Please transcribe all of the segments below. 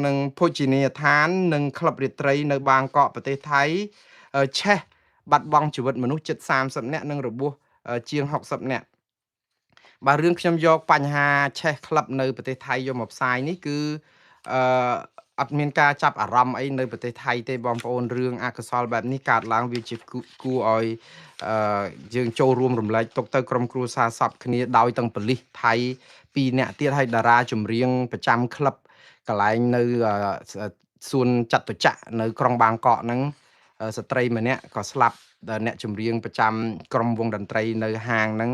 នឹងភោជនីយដ្ឋាននិងក្លឹបរាត្រីនៅបាងកកប្រទេសថៃឆេះបាត់បង់ជីវិតមនុស្សជិត30នាក់និងរបួសជាង60នាក់បាទរឿងខ្ញុំយកបញ្ហាឆេះក្លឹបនៅប្រទេសថៃយកមកផ្សាយនេះគឺអឺអត់មានការចាប់អារម្មណ៍អីនៅប្រទេសថៃទេបងប្អូនរឿងអកុសលបែបនេះកើតឡើងវាជាគួរឲ្យយើងចូលរួមរំលែកទុកទៅក្រុមគ្រួសារសពគ្នាដោយទាំងប៉ូលីសថៃ2នាក់ទៀតហើយតារាចម្រៀងប្រចាំក្លឹបកន្លែងនៅសួនចតុចក្រនៅក្រុងបាងកកហ្នឹងស្ត្រីម្នាក់ក៏ស្លាប់អ្នកចម្រៀងប្រចាំក្រុមវងតន្ត្រីនៅហាងហ្នឹង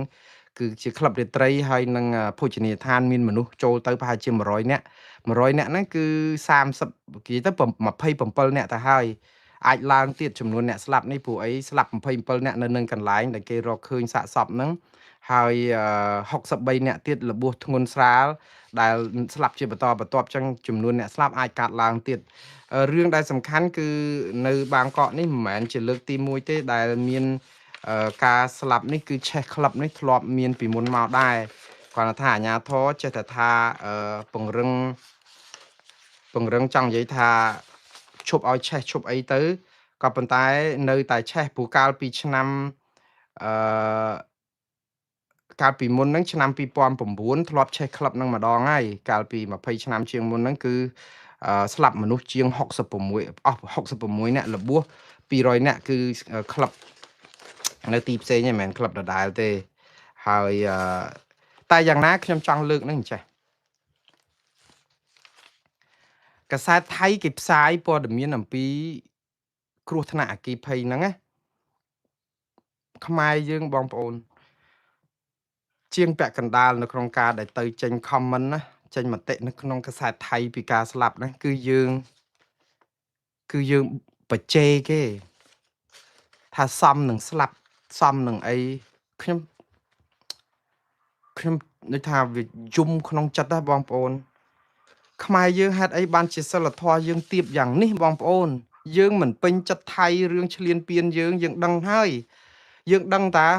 គឺជាក្លឹបរាត្រីហើយនឹងភោជនីយដ្ឋានមានមនុស្សចូលទៅប្រហែលជា100នាក់100នាក់ហ្នឹងគឺ30និយាយទៅ27នាក់ទៅហើយអាចឡើងទៀតចំនួនអ្នកស្លាប់នេះព្រោះអីស្លាប់27នាក់នៅនឹងកន្លែងដែលគេរកឃើញសាកសពហ្នឹងហើយ63នាក់ទៀតរបួសធ្ងន់ស្រាលដែលស្លាប់ជាបន្តបន្ទាប់ចឹងចំនួនអ្នកស្លាប់អាចកើតឡើងទៀតរឿងដែលសំខាន់គឺនៅបាងកកនេះមិនមែនជាលើកទី1ទេដែលមានការស្លាប់នេះគឺឆេះក្លឹបនេះធ្លាប់មានពីមុនមកដែរគាត់ថាអាញាធរចេះតែថាពង្រឹងចង់និយាយថាឈប់ឲ្យឆេះឈប់អីទៅក៏ប៉ុន្តែនៅតែឆេះព្រោះកាលពីឆ្នាំកាលពីមុនហ្នឹងឆ្នាំ2009ធ្លាប់ឆេះក្លឹបហ្នឹងម្ដងហើយកាលពី20ឆ្នាំជាងមុនហ្នឹងគឺស្លាប់មនុស្សជាង66អស់66នាក់របួស200នាក់គឺក្លឹបនៅទីផ្សេងហ្នឹងមិនមែនក្លឹបដដែលទេហើយតែយ៉ាងណាខ្ញុំចង់លើកហ្នឹងចេះកាសែតថៃគេផ្សាយព័ត៌មានអំពីគ្រោះថ្នាក់អគ្គិភ័យហ្នឹងណាខ្មែរយើងបងប្អូនជាងពាក់កណ្ដាលនៅក្នុងការដែលទៅចេញ comment ណាចេញមតិនៅក្នុងកាសែតថៃពីការស្លាប់ហ្នឹងគឺយើងបច្ចេគេថាសមនឹងស្លាប់សមនឹងអីខ្ញុំនឹកថាវាយំក្នុងចិត្តណាបងប្អូនខ្មែរយើងហេតុអីបានជាសិលធម៌យើងទៀបយ៉ាងនេះបងប្អូនយើងមិនពេញចិត្តថៃរឿងឈ្លានពានយើងដឹងហើយយើងដឹងតែ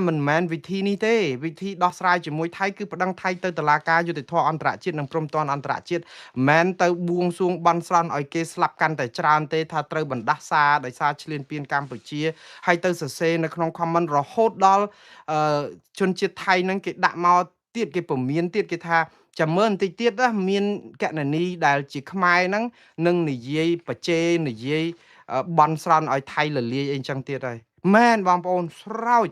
មិនមែនវិធីនេះទេវិធីដោះស្រាយជាមួយថៃគឺប្តឹងថៃទៅតុលាការយុត្តិធម៌អន្តរជាតិនិងព្រំដែនអន្តរជាតិមិនទៅបួងសួងបន់ស្រន់ឲ្យគេស្លាប់កាន់តែច្រើនទេថាត្រូវបណ្ដាសាដោយសារឈ្លានពានកម្ពុជាហើយទៅសរសេរនៅក្នុង comment រហូតដល់ជនជាតិថៃនឹងគេដាក់មកទៀតគេពមៀនទៀតគេថាចាំមើលបន្តិចទៀតណាមានកណនីដែលជាខ្មែរហ្នឹងនឹងនិយាយបច្ចេនិយាយបន់ស្រន់ឲ្យថៃលលាយអីចឹងទៀតហើយមែនបងប្អូនស្រោច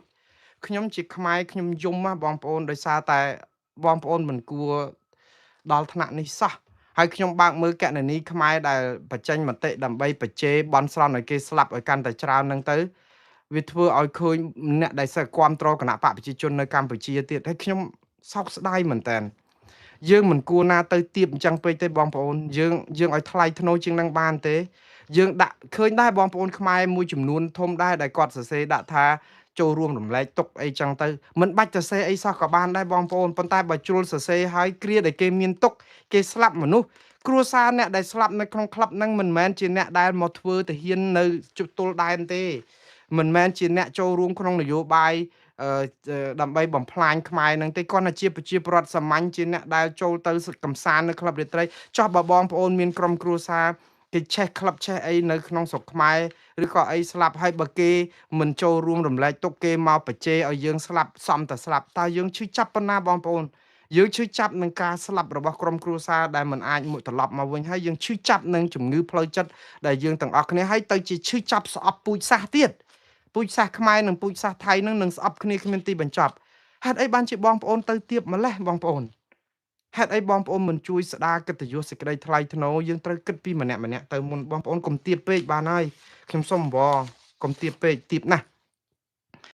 ខ្ញុំជាខ្មែរខ្ញុំយំណាបងប្អូនដោយសារតែបងប្អូនមិនគួរដល់ថ្នាក់នេះសោះហើយខ្ញុំបើកមើលកណនីខ្មែរដែលបញ្ចេញមតិដើម្បីបច្ចេបន់ស្រន់ឲ្យគេស្លាប់ឲ្យកាន់តែច្រើនហ្នឹងទៅវាធ្វើឲ្យឃើញអ្នកដែលសិស្សគ្រប់គ្រងគណៈបកប្រជាជននៅកម្ពុជាទៀតហើយខ្ញុំសោកស្ដាយមែនតើយើងមិនគួរណាទៅទៀបអញ្ចឹងពេកទេបងប្អូនយើងឲ្យថ្លៃធ្នូជាងនឹងបានទេយើងដាក់ឃើញដែរបងប្អូនខ្មែរមួយចំនួនធំដែរដែលគាត់សរសេរដាក់ថាចូលរួមរំលែកទុកអីចឹងទៅមិនបាច់ទៅសរសេរអីសោះក៏បានដែរបងប្អូនប៉ុន្តែបើជ្រុលសរសេរឲ្យគ្រាដែលគេមានទុកគេស្លាប់មនុស្សគ្រួសារអ្នកដែលស្លាប់នៅក្នុងក្លឹបហ្នឹងមិនមែនជាអ្នកដែលមកធ្វើទាហាននៅជទល់ដែនទេមិនមែនជាអ្នកចូលរួមក្នុងនយោបាយដើម្បីបំផ្លាញខ្មែរនឹងទេគាត់ជាប្រជាពលរដ្ឋសាមញ្ញជាអ្នកដែលចូលទៅកំសាន្តនៅក្លឹបរាត្រីចោះបើបងប្អូនមានក្រុមគ្រួសារគេឆេះក្លឹបឆេះអីនៅក្នុងស្រុកខ្មែរឬក៏អីស្លាប់ហើយបើគេមិនចូលរួមរំលែកទុកគេមកបច្ចេឲ្យយើងស្លាប់សំតែស្លាប់តើយើងឈឺចាប់ប៉ុណ្ណាបងប្អូនយើងឈឺចាប់នឹងការស្លាប់របស់ក្រុមគ្រួសារដែលមិនអាចមួយត្រឡប់មកវិញហើយយើងឈឺចាប់នឹងជំងឺផ្លូវចិត្តដែលយើងទាំងអស់គ្នាហើយទៅជាឈឺចាប់ស្អប់ពូជសាសន៍ទៀតពូជសាសន៍ខ្មែរនិងពូជសាសន៍ថៃនឹងស្អប់គ្នាគ្មានទីបញ្ចប់ហេតុអីបានជាបងប្អូនទៅទៀបម្លេះបងប្អូនហេតុអីបងប្អូនមិនជួយស្ដារកិត្តិយសសេចក្តីថ្លៃថ្នូរយើងត្រូវគិតពីម្នាក់ទៅមុនបងប្អូនកុំទៀបពេកបានហើយខ្ញុំសូមអង្វរកុំទៀបពេកទៀបណាស់